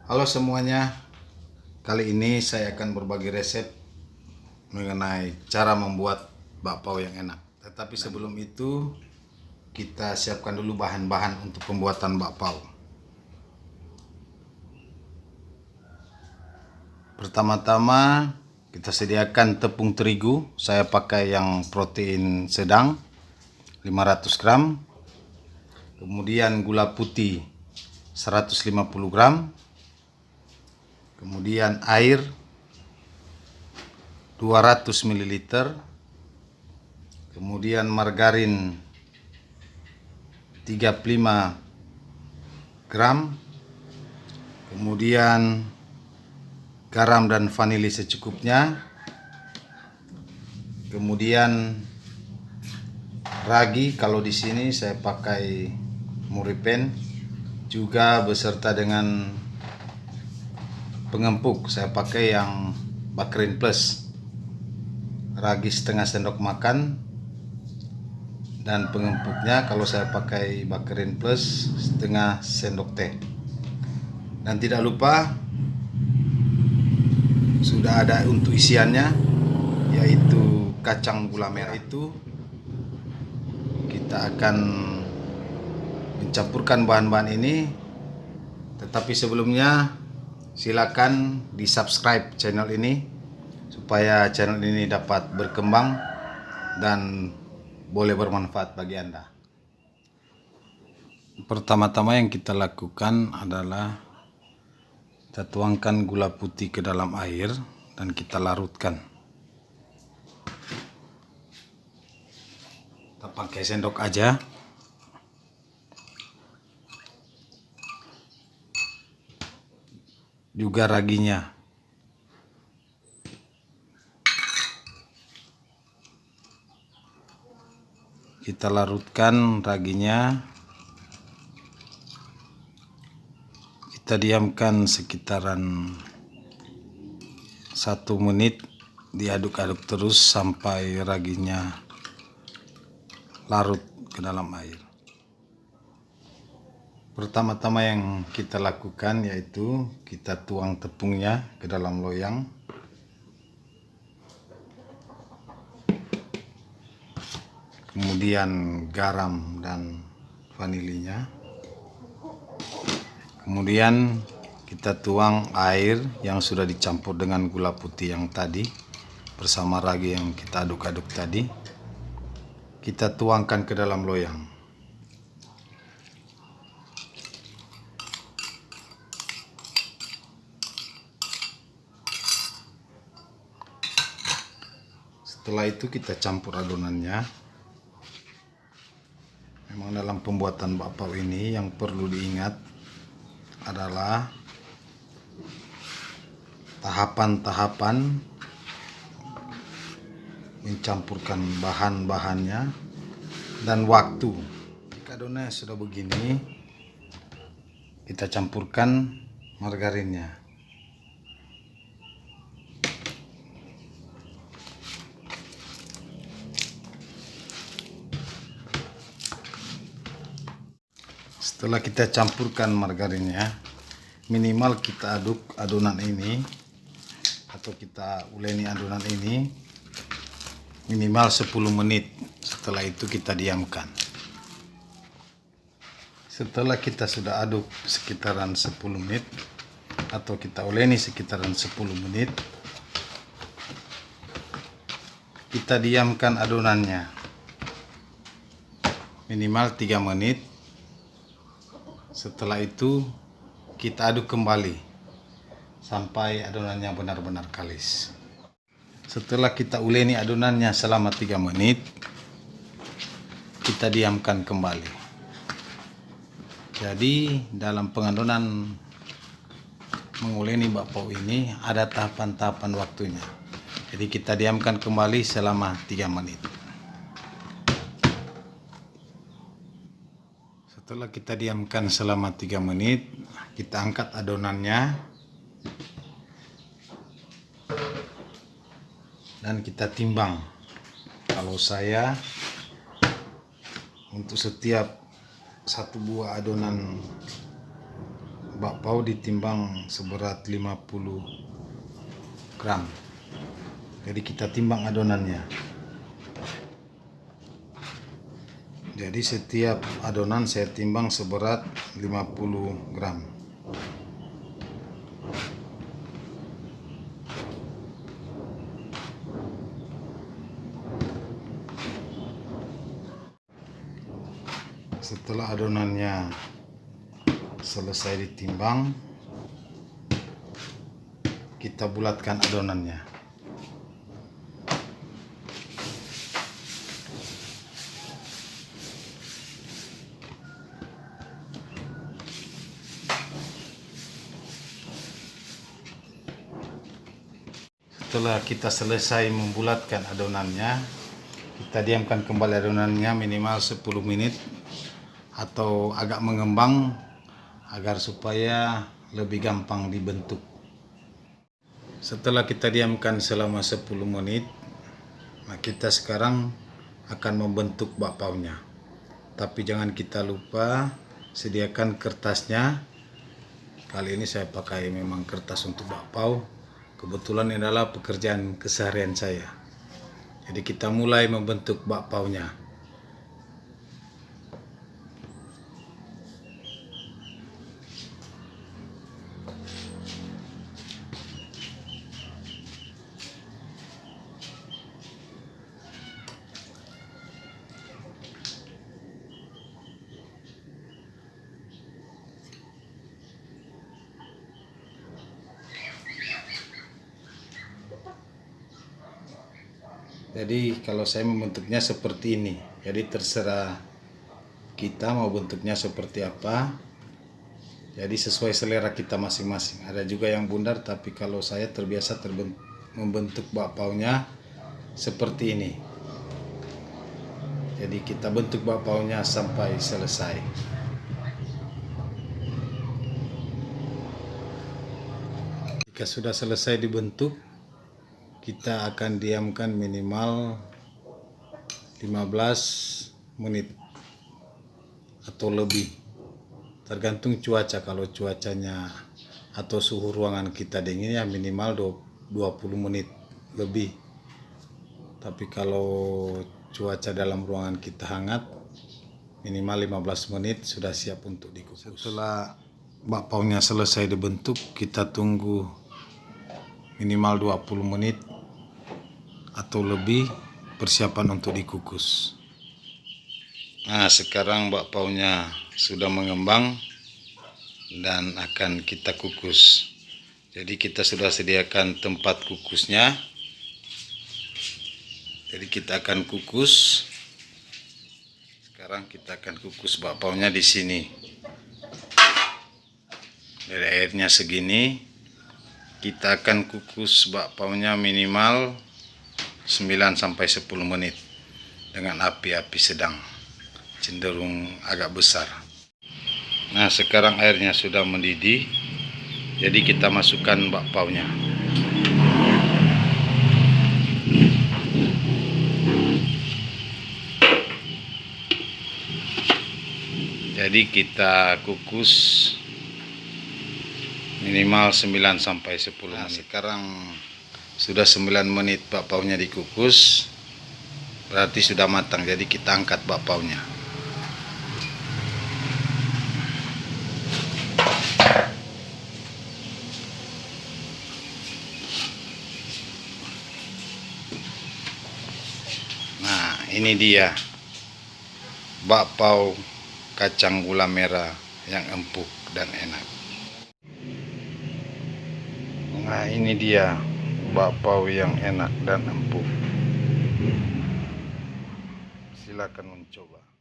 Halo semuanya, kali ini saya akan berbagi resep mengenai cara membuat bakpao yang enak. Tetapi sebelum itu kita siapkan dulu bahan-bahan untuk pembuatan bakpao. Pertama-tama kita sediakan tepung terigu, saya pakai yang protein sedang 500 gram. Kemudian gula putih 150 gram. Kemudian air 200 ml. Kemudian margarin 35 gram. Kemudian garam dan vanili secukupnya. Kemudian ragi, kalau di sini saya pakai Muripen, juga beserta dengan pengempuk, saya pakai yang Bakrin Plus. Ragi setengah sendok makan dan pengempuknya kalau saya pakai Bakrin Plus setengah sendok teh. Dan tidak lupa sudah ada untuk isiannya, yaitu kacang gula merah. Itu kita akan mencampurkan bahan-bahan ini, tetapi sebelumnya silakan di subscribe channel ini supaya channel ini dapat berkembang dan boleh bermanfaat bagi Anda. Pertama-tama yang kita lakukan adalah kita tuangkan gula putih ke dalam air dan kita larutkan. Kita pakai sendok aja. Juga raginya. Kita larutkan raginya. Kita diamkan sekitaran 1 menit, diaduk-aduk terus sampai raginya larut ke dalam air. Pertama-tama yang kita lakukan yaitu kita tuang tepungnya ke dalam loyang. Kemudian garam dan vanilinya. Kemudian kita tuang air yang sudah dicampur dengan gula putih yang tadi bersama ragi yang kita aduk-aduk tadi. Kita tuangkan ke dalam loyang. Setelah itu kita campur adonannya. Memang dalam pembuatan bakpao ini yang perlu diingat adalah tahapan-tahapan mencampurkan bahan-bahannya dan waktu. Jika adonannya sudah begini, kita campurkan margarinnya. Setelah kita campurkan margarinnya, minimal kita aduk adonan ini atau kita uleni adonan ini minimal 10 menit. Setelah itu kita diamkan. Setelah kita sudah aduk sekitaran 10 menit atau kita uleni sekitaran 10 menit, kita diamkan adonannya minimal 3 menit. Setelah itu kita aduk kembali sampai adonannya benar-benar kalis. Setelah kita uleni adonannya selama 3 menit, kita diamkan kembali. Jadi dalam pengadonan menguleni bakpao ini ada tahapan-tahapan waktunya. Jadi kita diamkan kembali selama 3 menit. Setelah kita diamkan selama 3 menit, kita angkat adonannya dan kita timbang. Kalau saya untuk setiap 1 buah adonan bakpao ditimbang seberat 50 gram. Jadi kita timbang adonannya. Jadi setiap adonan saya timbang seberat 50 gram. Setelah adonannya selesai ditimbang, kita bulatkan adonannya. Setelah kita selesai membulatkan adonannya, kita diamkan kembali adonannya minimal 10 menit atau agak mengembang agar supaya lebih gampang dibentuk. Setelah kita diamkan selama 10 menit, nah kita sekarang akan membentuk bakpaonya. Tapi jangan kita lupa sediakan kertasnya. Kali ini saya pakai memang kertas untuk bakpao. Kebetulan ini adalah pekerjaan keseharian saya. Jadi kita mulai membentuk bakpaonya. Jadi kalau saya membentuknya seperti ini, jadi terserah kita mau bentuknya seperti apa. Jadi sesuai selera kita masing-masing. Ada juga yang bundar, tapi kalau saya terbiasa membentuk bakpaonya seperti ini. Jadi kita bentuk bakpaonya sampai selesai. Jika sudah selesai dibentuk, kita akan diamkan minimal 15 menit atau lebih, tergantung cuaca. Kalau cuacanya atau suhu ruangan kita dingin, ya minimal 20 menit lebih. Tapi kalau cuaca dalam ruangan kita hangat, minimal 15 menit sudah siap untuk dikukus. Setelah bakpaonya selesai dibentuk, kita tunggu minimal 20 menit atau lebih persiapan untuk dikukus. Nah, sekarang bakpaonya sudah mengembang dan akan kita kukus. Jadi kita sudah sediakan tempat kukusnya. Jadi kita akan kukus. Sekarang kita akan kukus bakpaonya di sini. Dari airnya segini, kita akan kukus bakpaonya minimal 9-10 menit dengan api sedang, cenderung agak besar. Nah, sekarang airnya sudah mendidih, jadi kita masukkan bakpaonya. Jadi kita kukus minimal 9-10 menit. Nah, sekarang sudah 9 menit bakpaonya dikukus, berarti sudah matang. Jadi kita angkat bakpaonya. Nah, ini dia bakpao kacang gula merah yang empuk dan enak. Nah, ini dia bakpao yang enak dan empuk. Silakan mencoba.